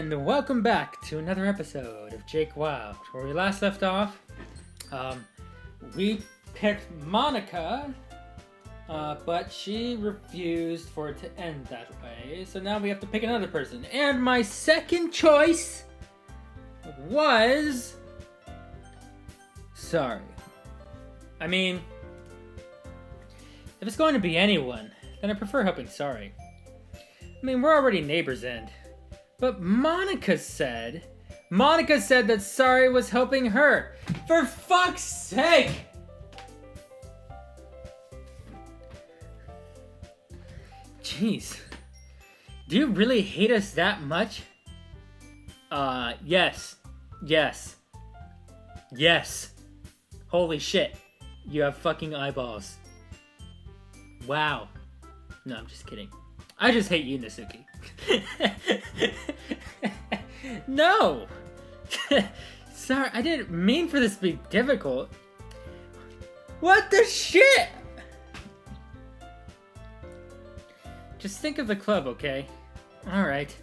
and welcome back to another episode of Jake Wild. Where we last left off, we picked Monica, but she refused for it to end that way, so now we have to pick another person. And my second choice was... Sorry. I mean, if it's going to be anyone, then I prefer helping Sorry. I mean, we're already neighbors and... But Monica said that Sorry was helping her. For fuck's sake! Jeez. Do you really hate us that much? Yes. Yes. Yes. Holy shit. You have fucking eyeballs. Wow. No, I'm just kidding. I just hate you, Natsuki. No! Sorry, I didn't mean for this to be difficult. What the shit? Just think of the club, okay? Alright.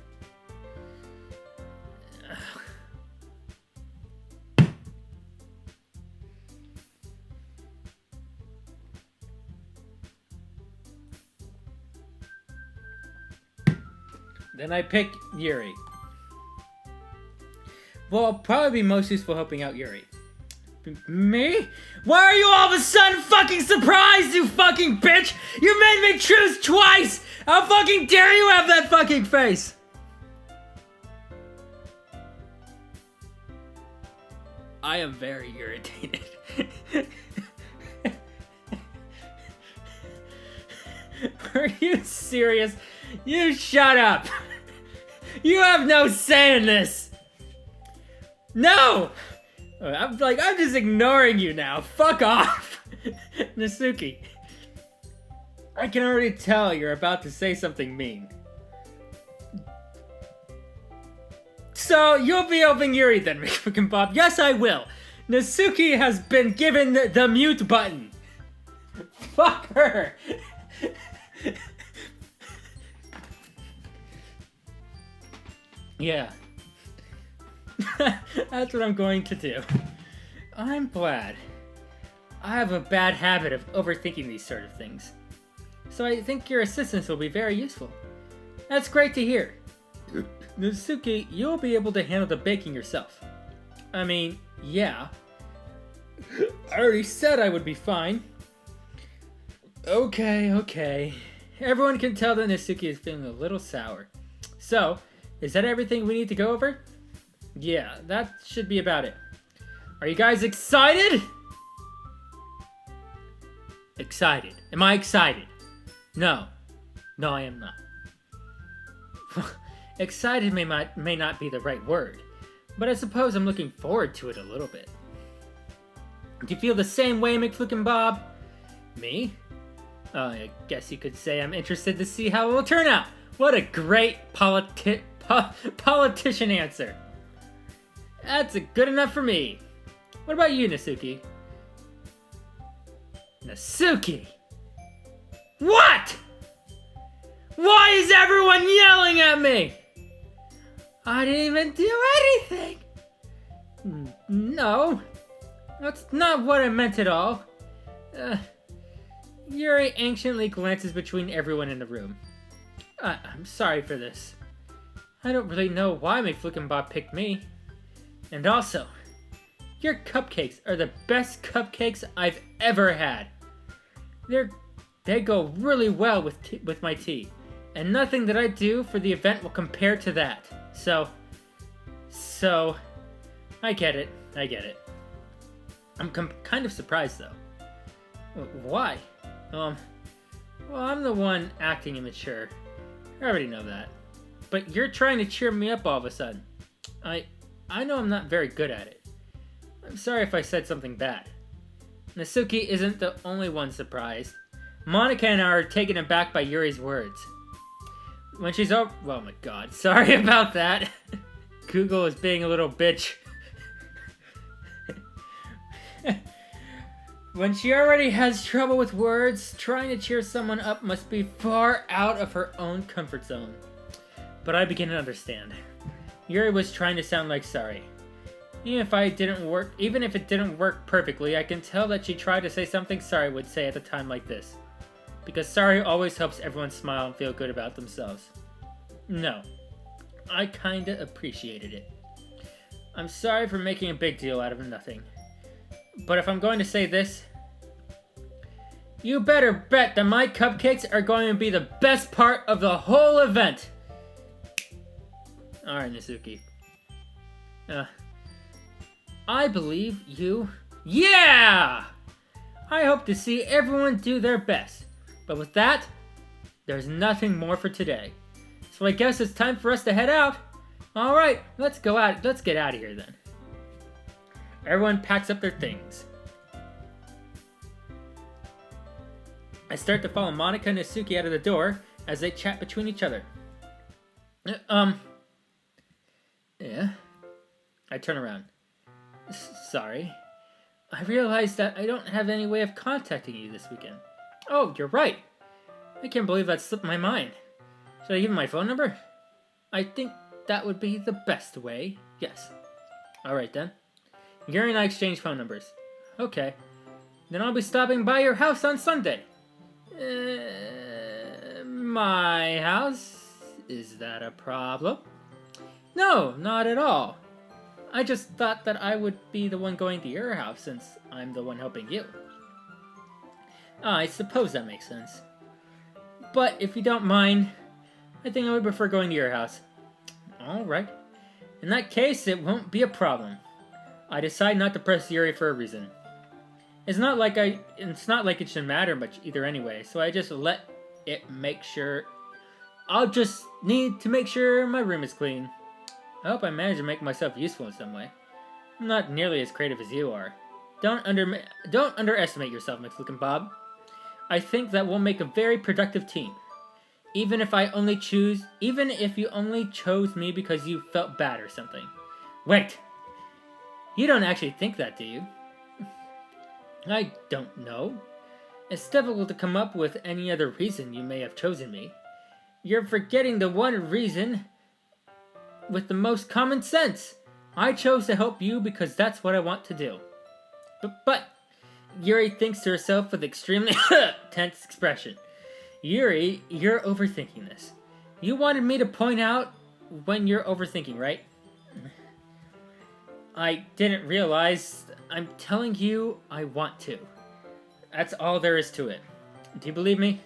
Then I pick Yuri. Well, I'll probably be most useful helping out Yuri. Me? Why are you all of a sudden fucking surprised, you fucking bitch? You made me choose twice! How fucking dare you have that fucking face? I am very irritated. Are you serious? You shut up! You have no say in this! No! I'm just ignoring you now. Fuck off! Natsuki. I can already tell you're about to say something mean. So, you'll be helping Yuri then, fucking Bob. Yes, I will. Natsuki has been given the mute button. Fuck her! Yeah. That's what I'm going to do. I'm glad. I have a bad habit of overthinking these sort of things. So I think your assistance will be very useful. That's great to hear. Natsuki, you'll be able to handle the baking yourself. I mean, yeah. I already said I would be fine. Okay. Everyone can tell that Natsuki is feeling a little sour. So, is that everything we need to go over? Yeah, that should be about it. Are you guys excited? Excited. Am I excited? No. No, I am not. Excited may not be the right word, but I suppose I'm looking forward to it a little bit. Do you feel the same way, McFlip Bob? Me? I guess you could say I'm interested to see how it will turn out. What a great politician answer. That's good enough for me. What about you, Natsuki? Natsuki! What? Why is everyone yelling at me? I didn't even do anything. No. That's not what I meant at all. Yuri anciently glances between everyone in the room. I'm sorry for this. I don't really know why McFlip Bob picked me. And also, your cupcakes are the best cupcakes I've ever had. They go really well with my tea, and nothing that I do for the event will compare to that. So, I get it. I'm kind of surprised though. Why? Well, I'm the one acting immature. I already know that. But you're trying to cheer me up all of a sudden. I know I'm not very good at it. I'm sorry if I said something bad. Natsuki isn't the only one surprised. Monica and I are taken aback by Yuri's words. When she's oh my god, sorry about that. Google is being a little bitch. When she already has trouble with words, trying to cheer someone up must be far out of her own comfort zone. But I begin to understand. Yuri was trying to sound like sorry. Even if it didn't work perfectly, I can tell that she tried to say something sorry would say at a time like this. Because sorry always helps everyone smile and feel good about themselves. No, I kinda appreciated it. I'm sorry for making a big deal out of nothing. But if I'm going to say this, you better bet that my cupcakes are going to be the best part of the whole event! Alright, Natsuki. I believe you. Yeah! I hope to see everyone do their best. But with that, there's nothing more for today. So I guess it's time for us to head out. Alright, let's get out of here then. Everyone packs up their things. I start to follow Monika and Natsuki out of the door as they chat between each other. Yeah? I turn around. Sorry. I realized that I don't have any way of contacting you this weekend. Oh, you're right. I can't believe that slipped my mind. Should I give him my phone number? I think that would be the best way. Yes. Alright then. Yuri and I exchange phone numbers. Okay. Then I'll be stopping by your house on Sunday. My house? Is that a problem? No, not at all. I just thought that I would be the one going to your house since I'm the one helping you. I suppose that makes sense. But if you don't mind, I think I would prefer going to your house. Alright. In that case, it won't be a problem. I decide not to press Yuri for a reason. It's not like it should matter much either anyway, so I just let it make sure. I'll just need to make sure my room is clean. I hope I manage to make myself useful in some way. I'm not nearly as creative as you are. Don't underestimate yourself, McLucan Bob. I think that we'll make a very productive team. Even if you only chose me because you felt bad or something. Wait! You don't actually think that, do you? I don't know. It's difficult to come up with any other reason you may have chosen me. You're forgetting the one reason with the most common sense. I chose to help you because that's what I want to do. But Yuri thinks to herself with extremely tense expression. Yuri, you're overthinking this. You wanted me to point out when you're overthinking, right? I didn't realize. I'm telling you, I want to. That's all there is to it. Do you believe me?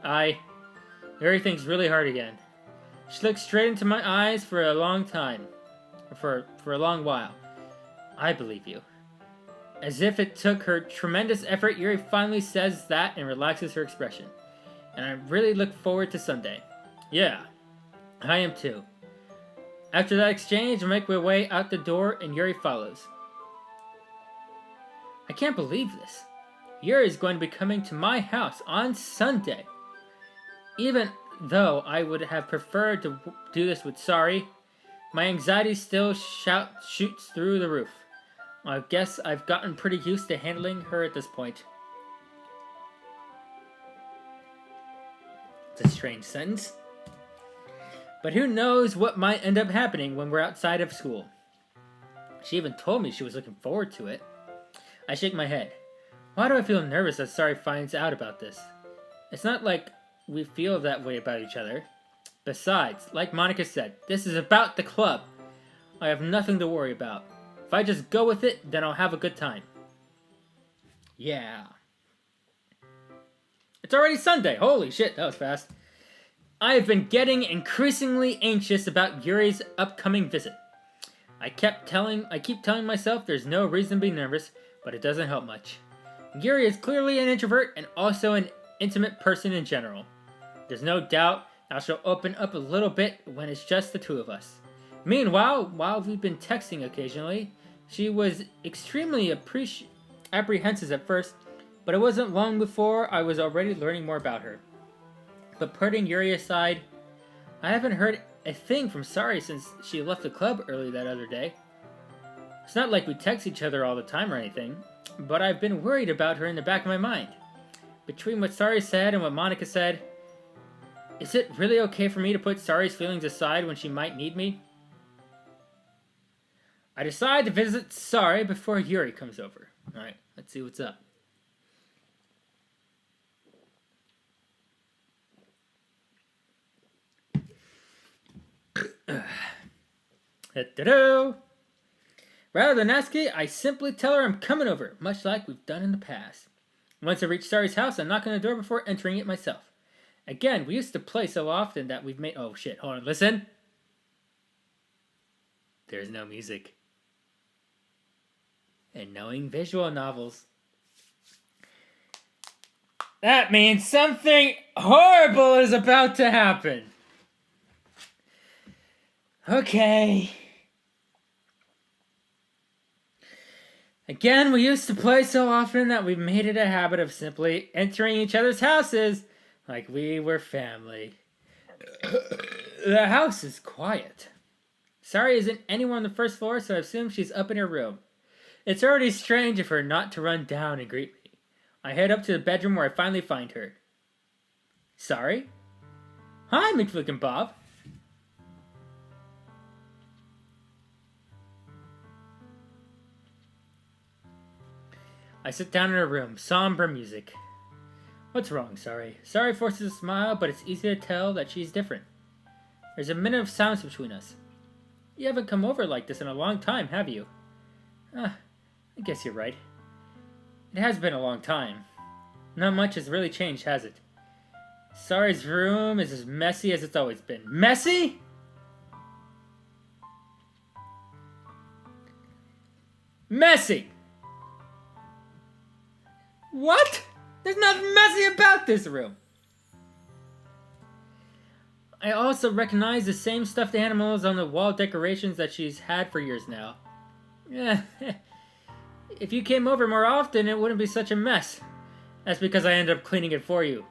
Yuri thinks really hard again. She looks straight into my eyes for a long time. For a long while. I believe you. As if it took her tremendous effort, Yuri finally says that and relaxes her expression. And I really look forward to Sunday. Yeah, I am too. After that exchange, I make my way out the door and Yuri follows. I can't believe this. Yuri is going to be coming to my house on Sunday. Even though I would have preferred to do this with Sari, my anxiety still shoots through the roof. I guess I've gotten pretty used to handling her at this point. It's a strange sentence. But who knows what might end up happening when we're outside of school. She even told me she was looking forward to it. I shake my head. Why do I feel nervous as Sari finds out about this? It's not like we feel that way about each other. Besides, like Monika said, this is about the club. I have nothing to worry about. If I just go with it, then I'll have a good time. Yeah. It's already Sunday. Holy shit, that was fast. I have been getting increasingly anxious about Yuri's upcoming visit. I keep telling myself there's no reason to be nervous, but it doesn't help much. Yuri is clearly an introvert and also an intimate person in general. There's no doubt that she'll open up a little bit when it's just the two of us. Meanwhile, while we've been texting occasionally, she was extremely apprehensive at first, but it wasn't long before I was already learning more about her. But putting Yuri aside, I haven't heard a thing from Sari since she left the club early that other day. It's not like we text each other all the time or anything, but I've been worried about her in the back of my mind. Between what Sari said and what Monika said, is it really okay for me to put Sari's feelings aside when she might need me? I decide to visit Sari before Yuri comes over. Alright, let's see what's up. Rather than ask it, I simply tell her I'm coming over, much like we've done in the past. Once I reach Sari's house, I knock on the door before entering it myself. Again, we used to play so often that we've made... Oh shit, hold on, listen. There's no music. And knowing visual novels, that means something horrible is about to happen. Okay. Again, we used to play so often that we've made it a habit of simply entering each other's houses like we were family. The house is quiet. Sari isn't anywhere on the first floor, so I assume she's up in her room. It's already strange of her not to run down and greet me. I head up to the bedroom where I finally find her. Sari? Hi, McFlickin' Bob. I sit down in her room, somber music. What's wrong, Sari? Sari forces a smile, but it's easy to tell that she's different. There's a minute of silence between us. You haven't come over like this in a long time, have you? I guess you're right. It has been a long time. Not much has really changed, has it? Sari's room is as messy as it's always been. Messy? Messy! What? There's nothing messy about this room. I also recognize the same stuffed animals on the wall decorations that she's had for years now. If you came over more often, it wouldn't be such a mess. That's because I ended up cleaning it for you.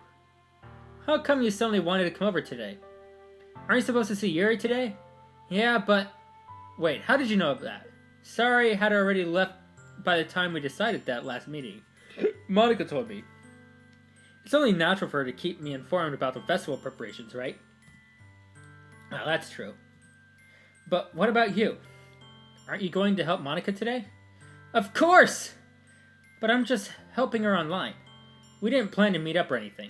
How come you suddenly wanted to come over today? Aren't you supposed to see Yuri today? Yeah, but... Wait, how did you know of that? Sari had already left by the time we decided that last meeting. Monica told me. It's only natural for her to keep me informed about the festival preparations, right? Well, that's true. But what about you? Aren't you going to help Monica today? Of course! But I'm just helping her online. We didn't plan to meet up or anything.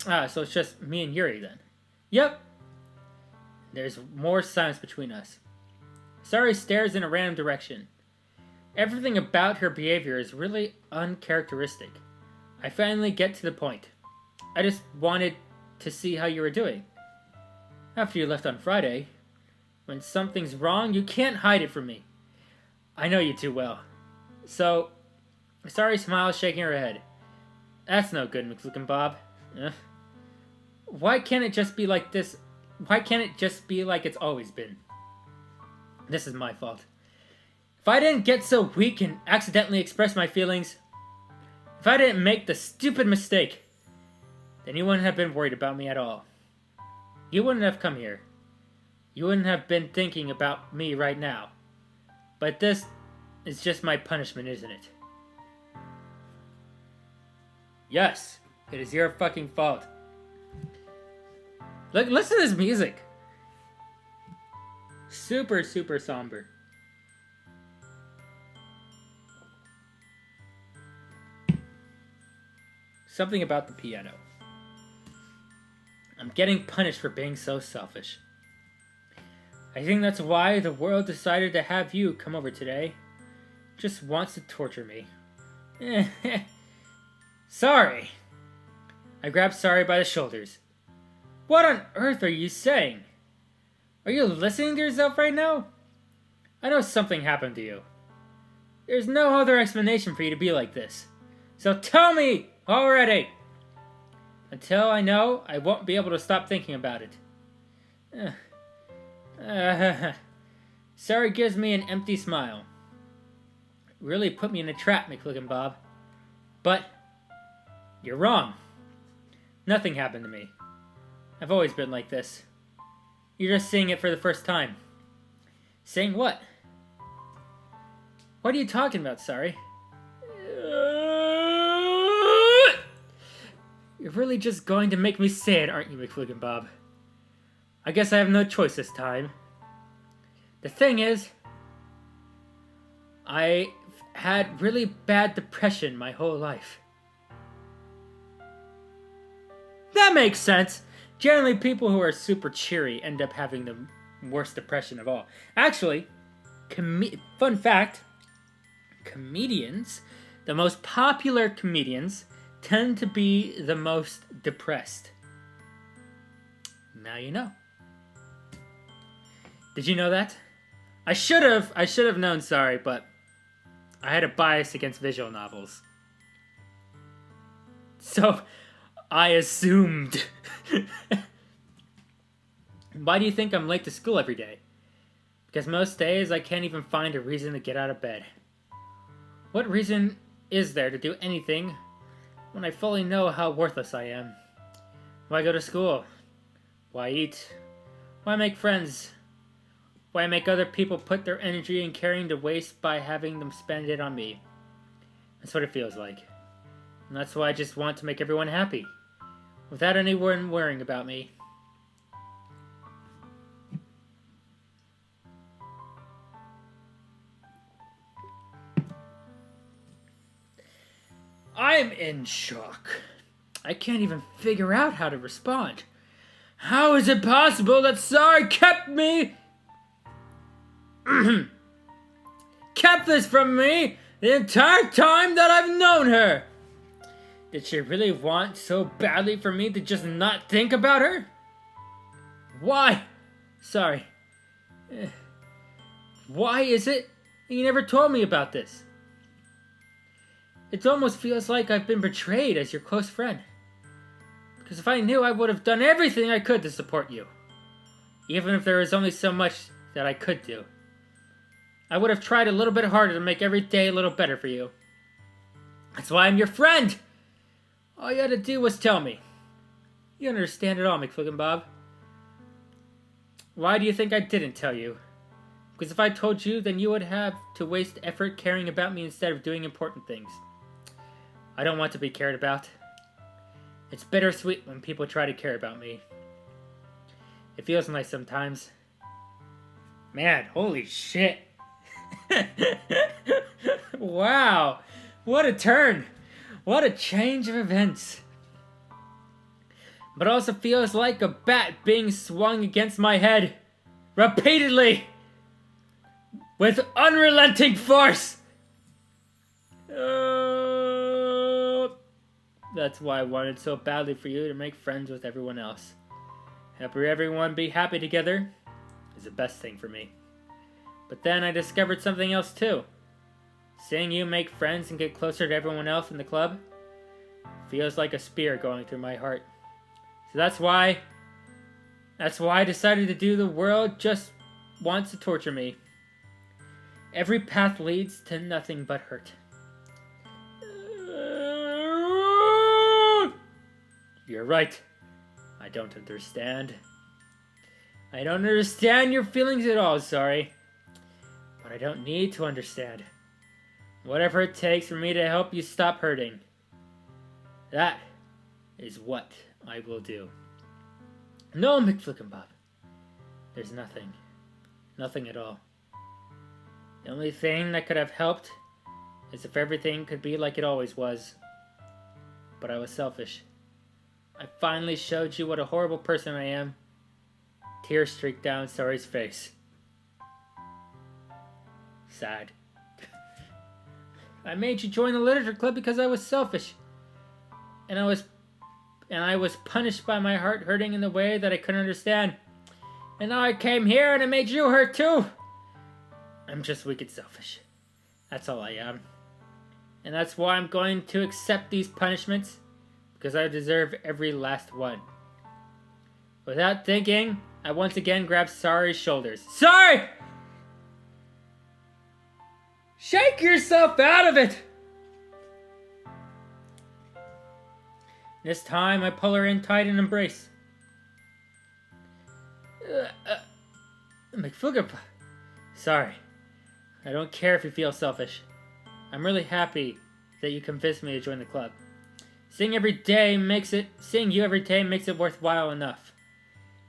So it's just me and Yuri then. Yep. There's more silence between us. Sari stares in a random direction. Everything about her behavior is really uncharacteristic. I finally get to the point. I just wanted to see how you were doing. After you left on Friday, when something's wrong, you can't hide it from me. I know you too well. So, Sari smiles, shaking her head. That's no good, McFlickin' Bob. Why can't it just be like this? Why can't it just be like it's always been? This is my fault. If I didn't get so weak and accidentally express my feelings, if I didn't make the stupid mistake, then you wouldn't have been worried about me at all. You wouldn't have come here. You wouldn't have been thinking about me right now. But this is just my punishment, isn't it? Yes, it is your fucking fault. Look, listen to this music. Super, super somber. Something about the piano. I'm getting punished for being so selfish. I think that's why the world decided to have you come over today. Just wants to torture me. Sorry. I grabbed Sari by the shoulders. What on earth are you saying? Are you listening to yourself right now? I know something happened to you. There's no other explanation for you to be like this. So tell me already! Until I know, I won't be able to stop thinking about it. Sari gives me an empty smile. Really put me in a trap, McFlickin' Bob. But you're wrong. Nothing happened to me. I've always been like this. You're just seeing it for the first time. Saying what? What are you talking about, Sari? You're really just going to make me say it, aren't you, McFlickin' Bob? I guess I have no choice this time. The thing is, I had really bad depression my whole life. That makes sense. Generally, people who are super cheery end up having the worst depression of all. Actually, fun fact, comedians, the most popular comedians, tend to be the most depressed. Now you know. Did you know that? I should have known, sorry, but I had a bias against visual novels. So, I assumed. Why do you think I'm late to school every day? Because most days I can't even find a reason to get out of bed. What reason is there to do anything when I fully know how worthless I am? Why go to school? Why eat? Why make friends? Why make other people put their energy and caring to waste by having them spend it on me? That's what it feels like. And that's why I just want to make everyone happy, without anyone worrying about me. I'm in shock. I can't even figure out how to respond. How is it possible that Sari kept this from me the entire time that I've known her? Did she really want so badly for me to just not think about her? Why? Sorry. Why is it that you never told me about this? It almost feels like I've been betrayed as your close friend. Because if I knew, I would have done everything I could to support you. Even if there was only so much that I could do. I would have tried a little bit harder to make every day a little better for you. That's why I'm your friend! All you had to do was tell me. You understand it all, McFliggin Bob. Why do you think I didn't tell you? Because if I told you, then you would have to waste effort caring about me instead of doing important things. I don't want to be cared about. It's bittersweet when people try to care about me. It feels nice sometimes. Man, holy shit. Wow. What a turn. What a change of events. But it also feels like a bat being swung against my head. Repeatedly. With unrelenting force. That's why I wanted so badly for you to make friends with everyone else. Helping everyone be happy together is the best thing for me. But then I discovered something else too. Seeing you make friends and get closer to everyone else in the club feels like a spear going through my heart. So that's why I decided to do the world just wants to torture me. Every path leads to nothing but hurt. You're right. I don't understand. I don't understand your feelings at all, sorry. But I don't need to understand. Whatever it takes for me to help you stop hurting. That is what I will do. No, McFlicken Bob. There's nothing. Nothing at all. The only thing that could have helped is if everything could be like it always was. But I was selfish. I finally showed you what a horrible person I am. Tears streaked down Sari's face. Sad. I made you join the literature club because I was selfish. And I was punished by my heart hurting in the way that I couldn't understand. And now I came here and I made you hurt too. I'm just weak and selfish. That's all I am. And that's why I'm going to accept these punishments. Because I deserve every last one. Without thinking, I once again grabbed Sari's shoulders. Sari! Shake yourself out of it! This time, I pull her in tight and embrace. McFugger. Sorry. I don't care if you feel selfish. I'm really happy that you convinced me to join the club. Seeing you every day makes it worthwhile enough.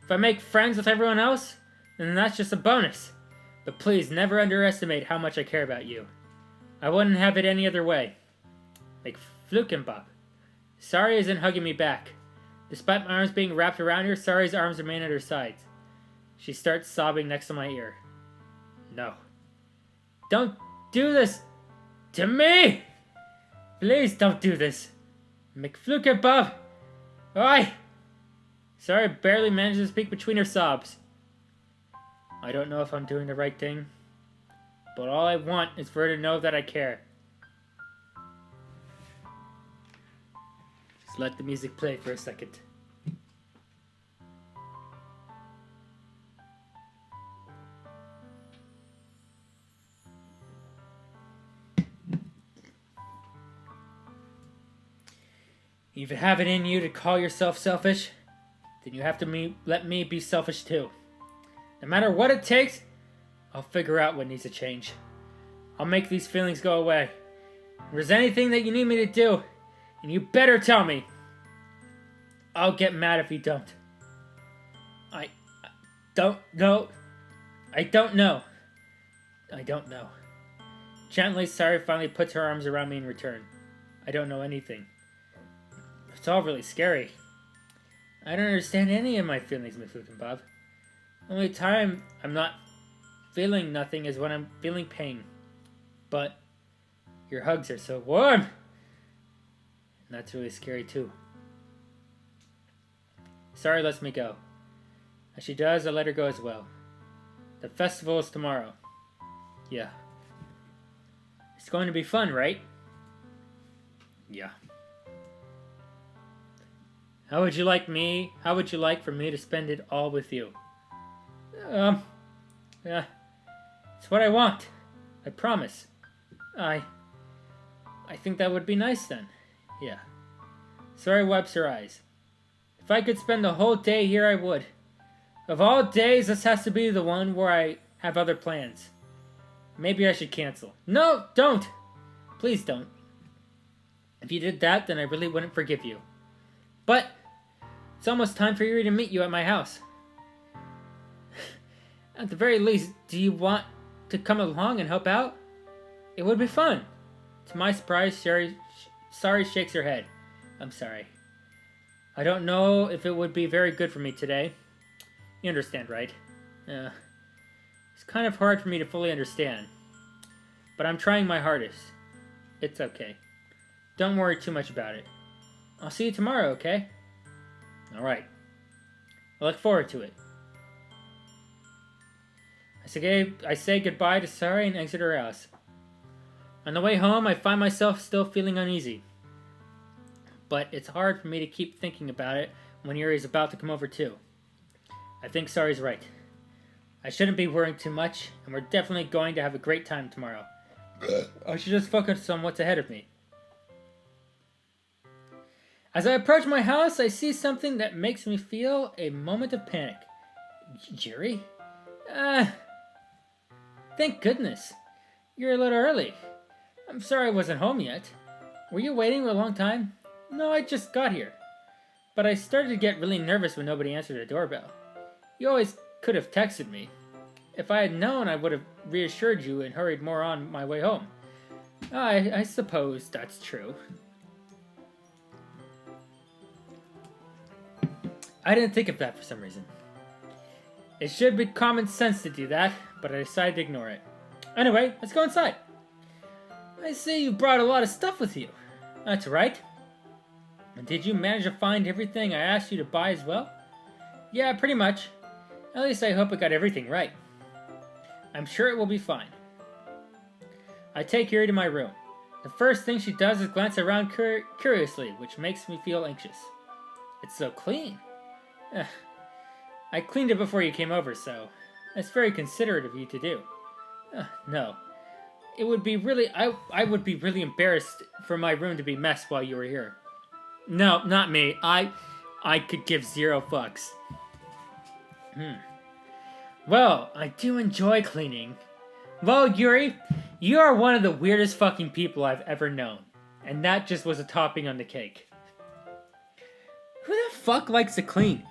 If I make friends with everyone else, then that's just a bonus. But please never underestimate how much I care about you. I wouldn't have it any other way. Like Flukenbop. Sari isn't hugging me back. Despite my arms being wrapped around her, Sari's arms remain at her sides. She starts sobbing next to my ear. No. Don't do this to me! Please don't do this. McFlukenbop! Oi! Sari barely manages to speak between her sobs. I don't know if I'm doing the right thing, but all I want is for her to know that I care. Just let the music play for a second. If you have it in you to call yourself selfish, then you have to let me be selfish too. No matter what it takes, I'll figure out what needs to change. I'll make these feelings go away. If there's anything that you need me to do, and you better tell me. I'll get mad if you don't. I don't know. I don't know. I don't know. Gently, Sari finally puts her arms around me in return. I don't know anything. It's all really scary. I don't understand any of my feelings, Miss Bob. The only time I'm not feeling nothing is when I'm feeling pain. But your hugs are so warm. And that's really scary too. Sari lets me go. As she does, I let her go as well. The festival is tomorrow. Yeah. It's going to be fun, right? Yeah. How would you like for me to spend it all with you? Yeah. It's what I want. I promise. I think that would be nice then. Yeah. Sari wipes her eyes. If I could spend the whole day here, I would. Of all days, this has to be the one where I have other plans. Maybe I should cancel. No, don't! Please don't. If you did that, then I really wouldn't forgive you. But it's almost time for Yuri to meet you at my house. At the very least, do you want to come along and help out? It would be fun. To my surprise, Sari shakes her head. I'm sorry. I don't know if it would be very good for me today. You understand, right? It's kind of hard for me to fully understand. But I'm trying my hardest. It's okay. Don't worry too much about it. I'll see you tomorrow, okay? Alright. I look forward to it. I say goodbye to Sari and exit her house. On the way home, I find myself still feeling uneasy. But it's hard for me to keep thinking about it when Yuri's about to come over too. I think Sari's right. I shouldn't be worrying too much, and we're definitely going to have a great time tomorrow. I should just focus on what's ahead of me. As I approach my house, I see something that makes me feel a moment of panic. Yuri? Thank goodness. You're a little early. I'm sorry I wasn't home yet. Were you waiting for a long time? No, I just got here. But I started to get really nervous when nobody answered the doorbell. You always could have texted me. If I had known, I would have reassured you and hurried more on my way home. I suppose that's true. I didn't think of that for some reason. It should be common sense to do that, but I decided to ignore it. Anyway, let's go inside. I see you brought a lot of stuff with you. That's right. And did you manage to find everything I asked you to buy as well? Yeah, pretty much. At least I hope I got everything right. I'm sure it will be fine. I take Yuri to my room. The first thing she does is glance around curiously, which makes me feel anxious. It's so clean. I cleaned it before you came over, so that's very considerate of you to do. No. It would be really... I would be really embarrassed for my room to be messed while you were here. No, not me. I could give 0 fucks. Well, I do enjoy cleaning. Well, Yuri, you are one of the weirdest fucking people I've ever known. And that just was a topping on the cake. Who the fuck likes to clean?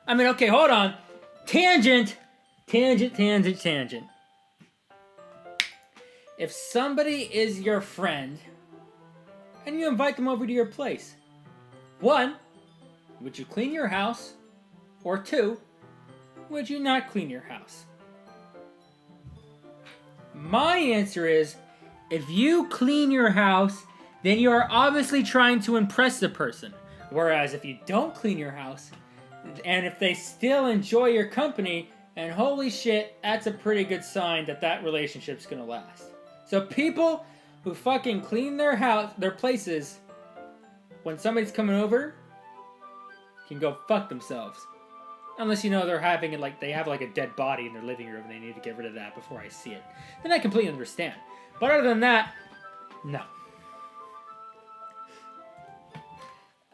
I mean, okay, hold on. Tangent. If somebody is your friend and you invite them over to your place, 1, would you clean your house? Or 2, would you not clean your house? My answer is, if you clean your house, then you are obviously trying to impress the person. Whereas if you don't clean your house, and if they still enjoy your company, and holy shit, that's a pretty good sign that that relationship's gonna last. So people who fucking clean their house, their places, when somebody's coming over, can go fuck themselves. Unless you know they're having it like they have like a dead body in their living room and they need to get rid of that before I see it. Then I completely understand. But other than that, no.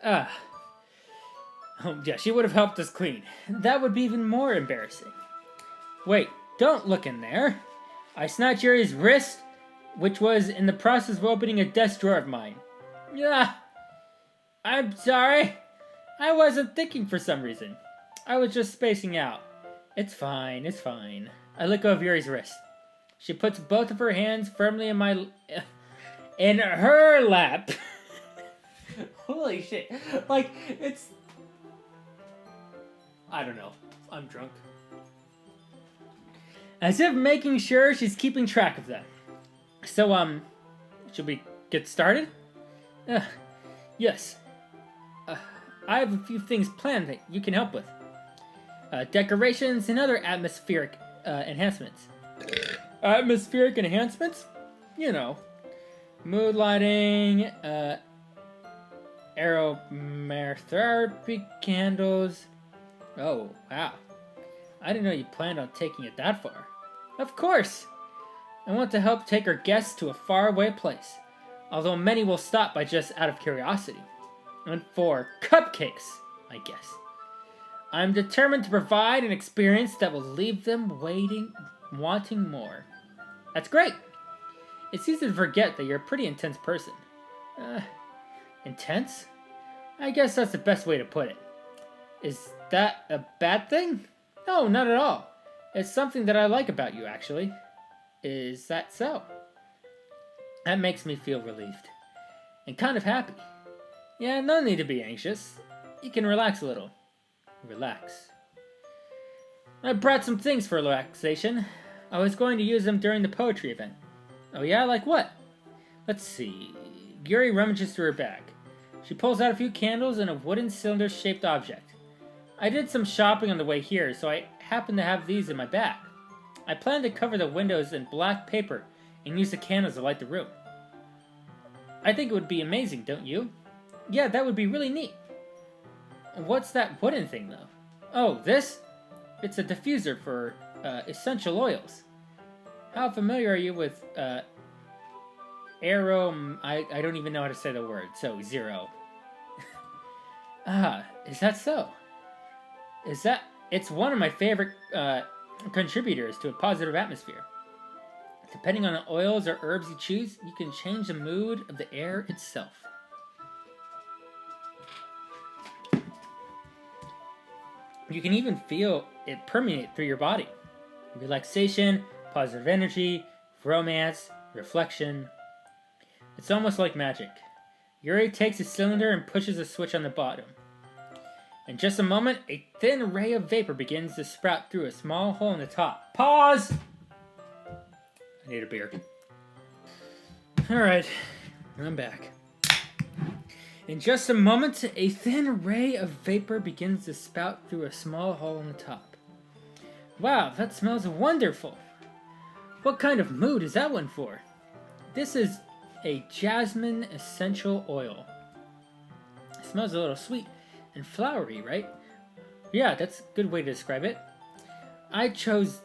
Yeah, she would have helped us clean. That would be even more embarrassing. Wait, don't look in there. I snatched Yuri's wrist, which was in the process of opening a desk drawer of mine. Yeah, I'm sorry. I wasn't thinking for some reason. I was just spacing out. It's fine, it's fine. I let go of Yuri's wrist. She puts both of her hands firmly in her lap. Holy shit. Like, it's... I don't know. I'm drunk. As if making sure she's keeping track of them. So, should we get started? Yes. I have a few things planned that you can help with. Decorations and other atmospheric enhancements. Atmospheric enhancements? You know. Mood lighting, aromatherapy candles. Oh, wow. I didn't know you planned on taking it that far. Of course! I want to help take our guests to a faraway place, although many will stop by just out of curiosity. And for cupcakes, I guess. I'm determined to provide an experience that will leave them wanting more. That's great! It's easy to forget that you're a pretty intense person. Intense? I guess that's the best way to put it. Is that a bad thing? No, not at all. It's something that I like about you, actually. Is that so? That makes me feel relieved. And kind of happy. Yeah, no need to be anxious. You can relax a little. Relax. I brought some things for relaxation. I was going to use them during the poetry event. Oh yeah, like what? Let's see. Yuri rummages through her bag. She pulls out a few candles and a wooden cylinder-shaped object. I did some shopping on the way here, so I happen to have these in my bag. I plan to cover the windows in black paper and use the candles to light the room. I think it would be amazing, don't you? Yeah, that would be really neat. What's that wooden thing, though? Oh, this? It's a diffuser for essential oils. How familiar are you with I don't even know how to say the word, so 0. Is that so? It's one of my favorite contributors to a positive atmosphere. Depending on the oils or herbs you choose, you can change the mood of the air itself. You can even feel it permeate through your body. Relaxation, positive energy, romance, reflection. It's almost like magic. Yuri takes a cylinder and pushes a switch on the bottom. In just a moment, a thin ray of vapor begins to sprout through a small hole in the top. Pause! I need a beer. Alright, I'm back. In just a moment, a thin ray of vapor begins to spout through a small hole in the top. Wow, that smells wonderful! What kind of mood is that one for? This is a jasmine essential oil. It smells a little sweet and flowery, right? Yeah, that's a good way to describe it. I chose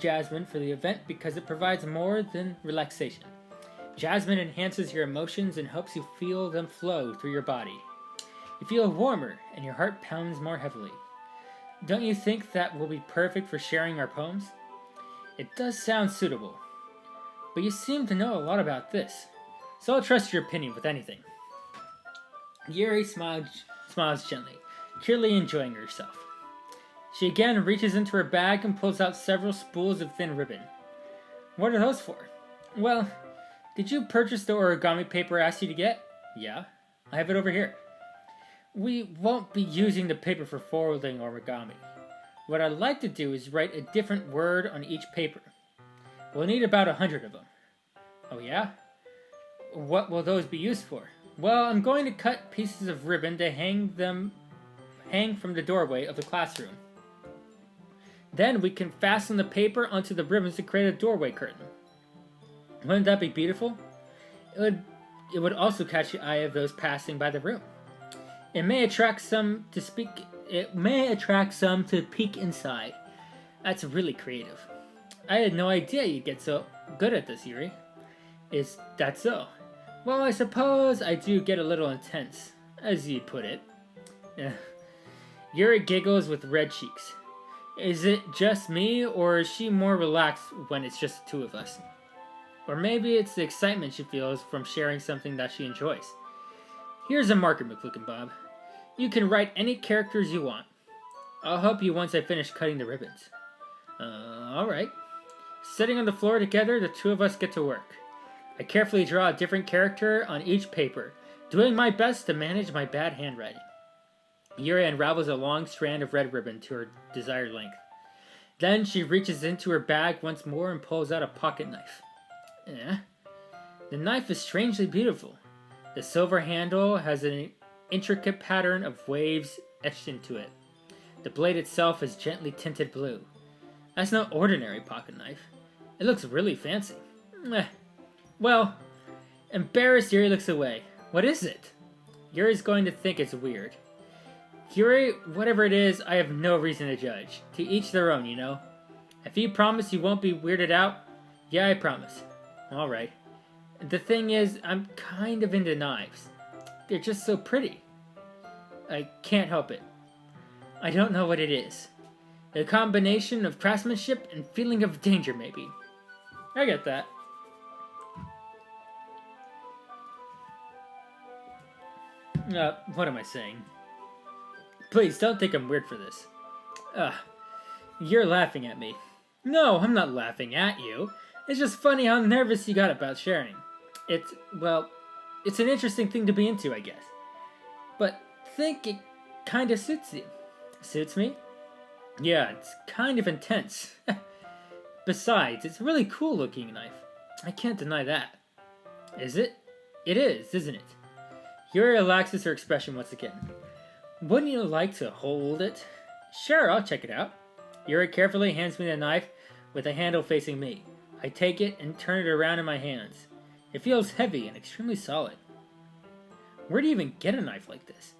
jasmine for the event because it provides more than relaxation. Jasmine enhances your emotions and helps you feel them flow through your body. You feel warmer and your heart pounds more heavily. Don't you think that will be perfect for sharing our poems? It does sound suitable, but you seem to know a lot about this, so I'll trust your opinion with anything. Yuri smiles gently, clearly enjoying herself. She again reaches into her bag and pulls out several spools of thin ribbon. What are those for? Well, did you purchase the origami paper I asked you to get? Yeah, I have it over here. We won't be using the paper for folding origami. What I'd like to do is write a different word on each paper. We'll need about 100 of them. Oh yeah? What will those be used for? Well, I'm going to cut pieces of ribbon to hang from the doorway of the classroom. Then we can fasten the paper onto the ribbons to create a doorway curtain. Wouldn't that be beautiful? It would also catch the eye of those passing by the room. It may attract some to peek inside. That's really creative. I had no idea you'd get so good at this, Yuri. Is that so? Well, I suppose I do get a little intense, as you put it. Yuri giggles with red cheeks. Is it just me, or is she more relaxed when it's just the two of us? Or maybe it's the excitement she feels from sharing something that she enjoys. Here's a marker, McLucan-Bob. You can write any characters you want. I'll help you once I finish cutting the ribbons. Alright. Sitting on the floor together, the two of us get to work. I carefully draw a different character on each paper, doing my best to manage my bad handwriting. Yuri unravels a long strand of red ribbon to her desired length. Then she reaches into her bag once more and pulls out a pocket knife. The knife is strangely beautiful. The silver handle has an intricate pattern of waves etched into it. The blade itself is gently tinted blue. That's no ordinary pocket knife. It looks really fancy. Well, embarrassed, Yuri looks away. What is it? Yuri's going to think it's weird. Yuri, whatever it is, I have no reason to judge. To each their own, you know? If you promise you won't be weirded out, yeah, I promise. Alright. The thing is, I'm kind of into knives. They're just so pretty. I can't help it. I don't know what it is. A combination of craftsmanship and feeling of danger, maybe. I get that. What am I saying? Please, don't think I'm weird for this. You're laughing at me. No, I'm not laughing at you. It's just funny how nervous you got about sharing. It's an interesting thing to be into, I guess. But think it kind of suits you. Suits me? Yeah, it's kind of intense. Besides, it's a really cool looking knife. I can't deny that. Is it? It is, isn't it? Yuri relaxes her expression once again. Wouldn't you like to hold it? Sure, I'll check it out. Yuri carefully hands me the knife with the handle facing me. I take it and turn it around in my hands. It feels heavy and extremely solid. Where do you even get a knife like this?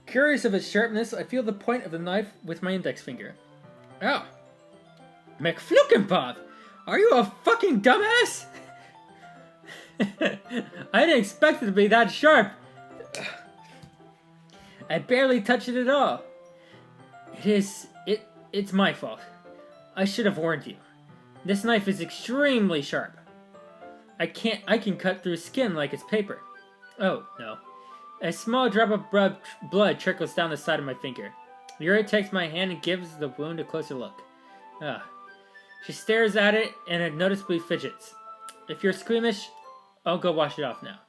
Curious of its sharpness, I feel the point of the knife with my index finger. Oh. McFlukenpop! Are you a fucking dumbass? I didn't expect it to be that sharp. I barely touched it at all. It's my fault. I should have warned you. This knife is extremely sharp. I can cut through skin like it's paper. Oh, no. A small drop of blood trickles down the side of my finger. Yuri takes my hand and gives the wound a closer look. She stares at it and noticeably fidgets. If you're squeamish, I'll go wash it off now.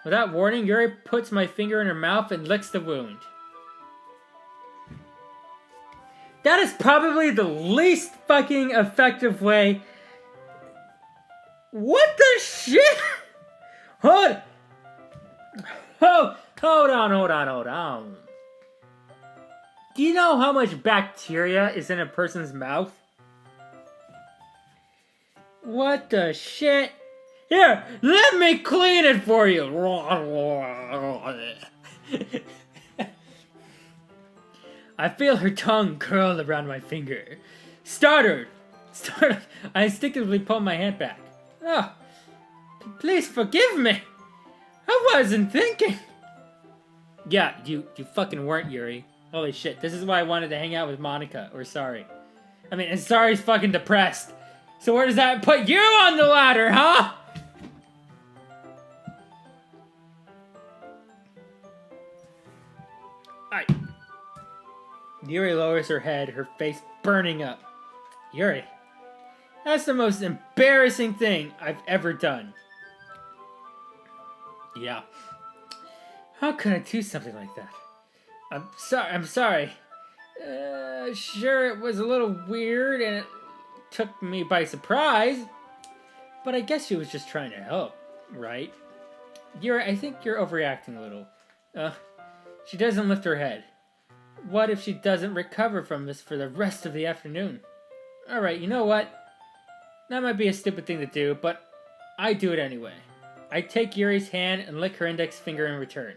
Without warning, Yuri puts my finger in her mouth and licks the wound. That is probably the least fucking effective way. What the shit? Hold on. Do you know how much bacteria is in a person's mouth? What the shit? Here, let me clean it for you. I feel her tongue curl around my finger. Startled. I instinctively pull my hand back. Oh, please forgive me. I wasn't thinking. Yeah, you fucking weren't, Yuri. Holy shit, this is why I wanted to hang out with Monica, or Sorry. I mean, and Sorry's fucking depressed. So where does that put you on the ladder, huh? Alright. Yuri lowers her head, her face burning up. Yuri, That's the most embarrassing thing I've ever done. Yeah. How could I do something like that? I'm sorry. Sure, it was a little weird and it took me by surprise. But I guess she was just trying to help, right? I think you're overreacting a little. She doesn't lift her head. What if she doesn't recover from this for the rest of the afternoon? Alright, you know what? That might be a stupid thing to do, but I do it anyway. I take Yuri's hand and lick her index finger in return.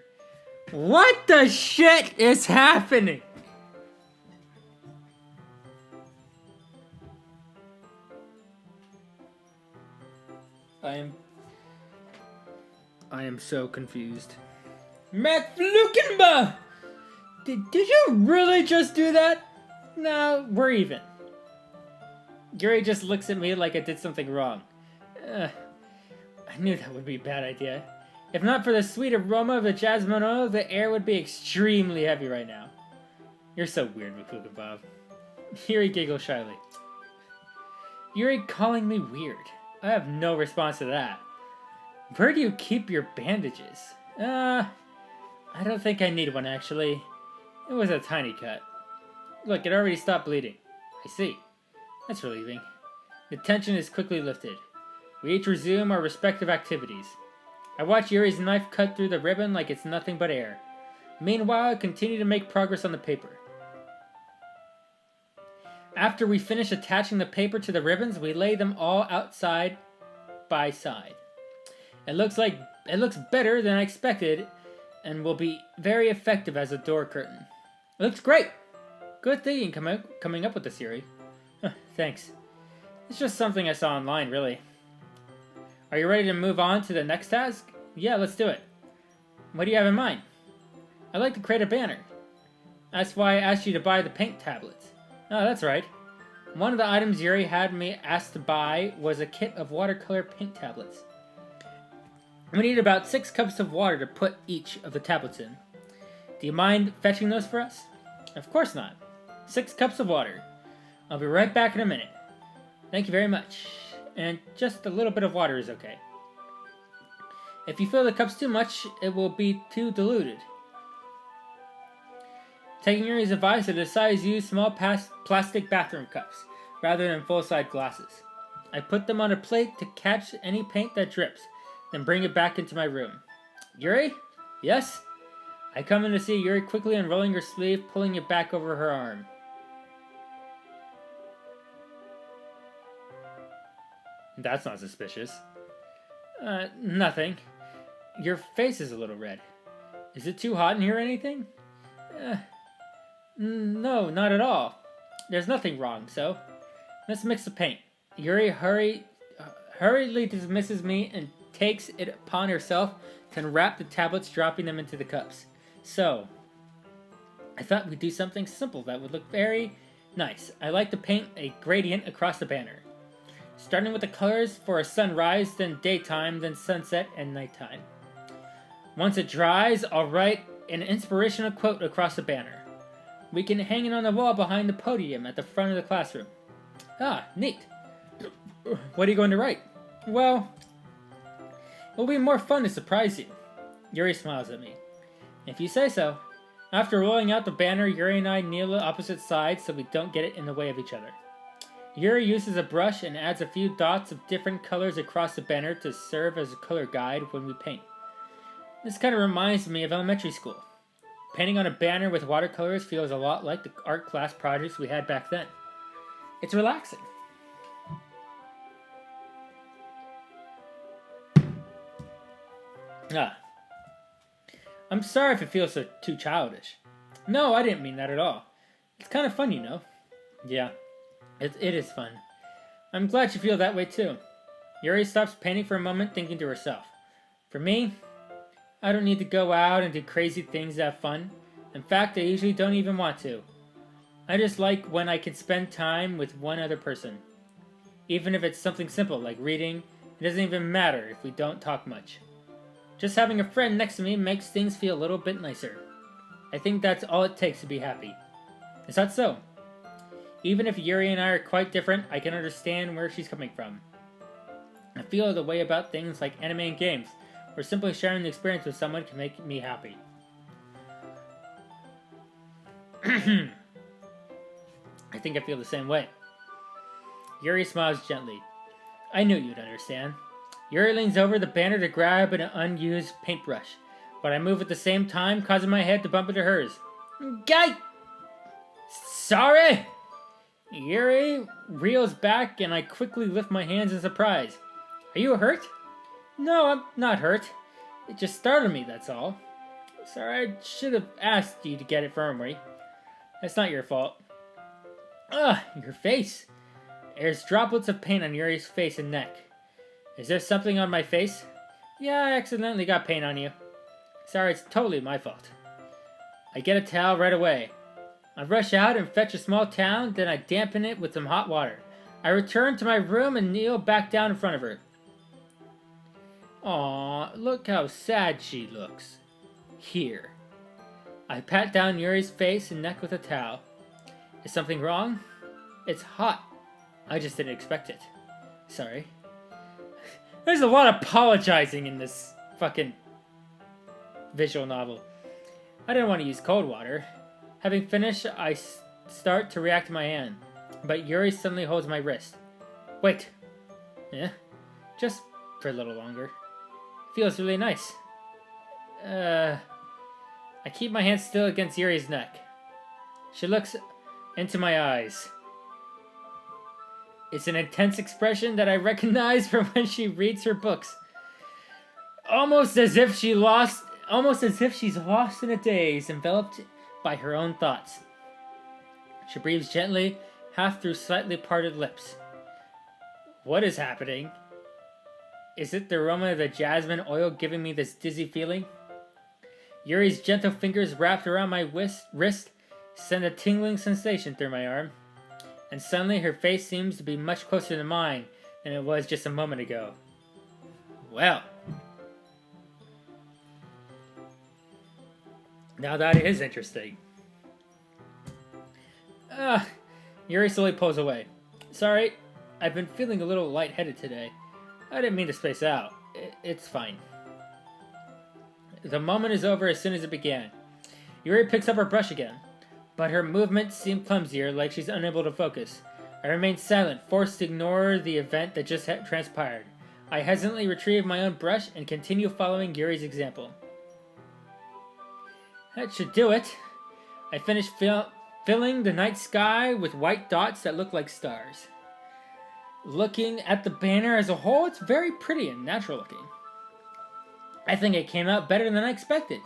What the shit is happening? I am so confused. McFlukenba! Did you really just do that? No, we're even. Yuri just looks at me like I did something wrong. I knew that would be a bad idea. If not for the sweet aroma of the jasmine oil, the air would be extremely heavy right now. You're so weird, McFlukenba. Yuri giggles shyly. Yuri calling me weird. I have no response to that. Where do you keep your bandages? I don't think I need one, actually. It was a tiny cut. Look, it already stopped bleeding. I see. That's relieving. The tension is quickly lifted. We each resume our respective activities. I watch Yuri's knife cut through the ribbon like it's nothing but air. Meanwhile, I continue to make progress on the paper. After we finish attaching the paper to the ribbons, we lay them all out side by side. It looks better than I expected and will be very effective as a door curtain. It looks great! Good thinking coming up with this, Yuri. Thanks. It's just something I saw online, really. Are you ready to move on to the next task? Yeah, let's do it. What do you have in mind? I'd like to create a banner. That's why I asked you to buy the paint tablets. Oh, that's right. One of the items Yuri had me asked to buy was a kit of watercolor paint tablets. We need about 6 cups of water to put each of the tablets in. Do you mind fetching those for us? Of course not. 6 cups of water. I'll be right back in a minute. Thank you very much. And just a little bit of water is okay. If you fill the cups too much, it will be too diluted. Taking Yuri's advice, I decided to use small plastic bathroom cups, rather than full-size glasses. I put them on a plate to catch any paint that drips, then bring it back into my room. Yuri? Yes? I come in to see Yuri quickly unrolling her sleeve, pulling it back over her arm. That's not suspicious. Nothing. Your face is a little red. Is it too hot in here or anything? No, not at all. There's nothing wrong, so let's mix the paint. Yuri hurriedly dismisses me and takes it upon herself to unwrap the tablets, dropping them into the cups. So, I thought we'd do something simple that would look very nice. I like to paint a gradient across the banner. Starting with the colors for a sunrise, then daytime, then sunset and nighttime. Once it dries, I'll write an inspirational quote across the banner. We can hang it on the wall behind the podium at the front of the classroom. Ah, neat. What are you going to write? Well, it'll be more fun to surprise you. Yuri smiles at me. If you say so. After rolling out the banner, Yuri and I kneel at opposite sides so we don't get it in the way of each other. Yuri uses a brush and adds a few dots of different colors across the banner to serve as a color guide when we paint. This kind of reminds me of elementary school. Painting on a banner with watercolors feels a lot like the art class projects we had back then. It's relaxing. I'm sorry if it feels so too childish. No, I didn't mean that at all. It's kind of fun, you know. Yeah, it is fun. I'm glad you feel that way too. Yuri stops painting for a moment, thinking to herself. For me, I don't need to go out and do crazy things to have fun. In fact, I usually don't even want to. I just like when I can spend time with one other person. Even if it's something simple like reading, it doesn't even matter if we don't talk much. Just having a friend next to me makes things feel a little bit nicer. I think that's all it takes to be happy. Is that so? Even if Yuri and I are quite different, I can understand where she's coming from. I feel the way about things like anime and games, where simply sharing the experience with someone can make me happy. I think I feel the same way. Yuri smiles gently. I knew you'd understand. Yuri leans over the banner to grab an unused paintbrush, but I move at the same time, causing my head to bump into hers. Guy! Sorry! Yuri reels back, and I quickly lift my hands in surprise. Are you hurt? No, I'm not hurt. It just startled me, that's all. Sorry, I should have asked you to get it firmly. That's not your fault. Ugh, your face. There's droplets of paint on Yuri's face and neck. Is there something on my face? Yeah, I accidentally got paint on you. Sorry, it's totally my fault. I get a towel right away. I rush out and fetch a small towel, then I dampen it with some hot water. I return to my room and kneel back down in front of her. Aw, look how sad she looks. Here. I pat down Yuri's face and neck with a towel. Is something wrong? It's hot. I just didn't expect it. Sorry. There's a lot of apologizing in this fucking visual novel. I didn't want to use cold water. Having finished, I start to react to my hand, but Yuri suddenly holds my wrist. Wait. Yeah? Just for a little longer. Feels really nice. I keep my hand still against Yuri's neck. She looks into my eyes. It's an intense expression that I recognize from when she reads her books. Almost as if she's lost in a daze, enveloped by her own thoughts. She breathes gently, half through slightly parted lips. What is happening? Is it the aroma of the jasmine oil giving me this dizzy feeling? Yuri's gentle fingers wrapped around my wrist send a tingling sensation through my arm. And suddenly her face seems to be much closer to mine than it was just a moment ago. Well. Now that is interesting. Yuri slowly pulls away. Sorry, I've been feeling a little lightheaded today. I didn't mean to space out. It's fine. The moment is over as soon as it began. Yuri picks up her brush again, but her movements seem clumsier, like she's unable to focus. I remain silent, forced to ignore the event that just transpired. I hesitantly retrieve my own brush and continue following Yuri's example. That should do it. I finish filling the night sky with white dots that look like stars. Looking at the banner as a whole, it's very pretty and natural looking. I think it came out better than I expected.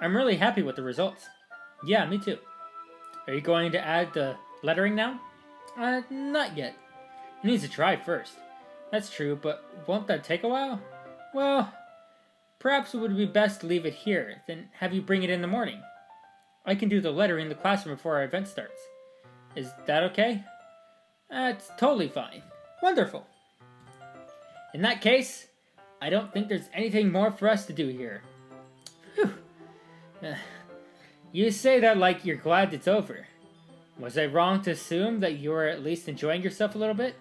I'm really happy with the results. Yeah, me too. Are you going to add the lettering now? Not yet. It needs to dry first. That's true, but won't that take a while? Well, perhaps it would be best to leave it here, then have you bring it in the morning. I can do the lettering in the classroom before our event starts. Is that okay? That's totally fine. Wonderful. In that case, I don't think there's anything more for us to do here. Whew. You say that like you're glad it's over. Was I wrong to assume that you were at least enjoying yourself a little bit?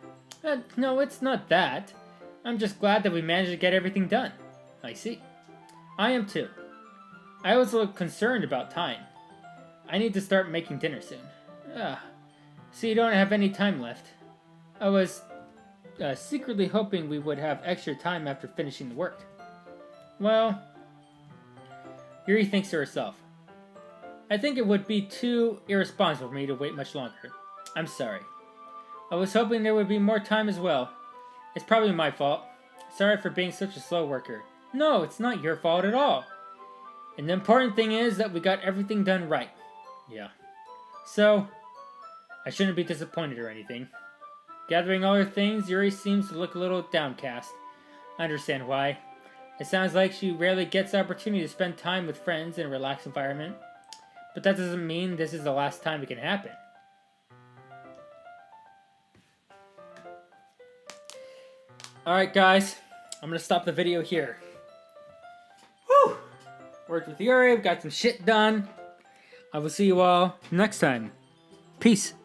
No, it's not that. I'm just glad that we managed to get everything done. I see. I am too. I was a little concerned about time. I need to start making dinner soon. So you don't have any time left. I was secretly hoping we would have extra time after finishing the work. Well, Yuri thinks to herself. I think it would be too irresponsible for me to wait much longer. I'm sorry. I was hoping there would be more time as well. It's probably my fault. Sorry for being such a slow worker. No, it's not your fault at all. And the important thing is that we got everything done right. Yeah. So, I shouldn't be disappointed or anything. Gathering all her things, Yuri seems to look a little downcast. I understand why. It sounds like she rarely gets the opportunity to spend time with friends in a relaxed environment. But that doesn't mean this is the last time it can happen. Alright guys, I'm going to stop the video here. Whew! Worked with Yuri, got some shit done. I will see you all next time. Peace. Peace.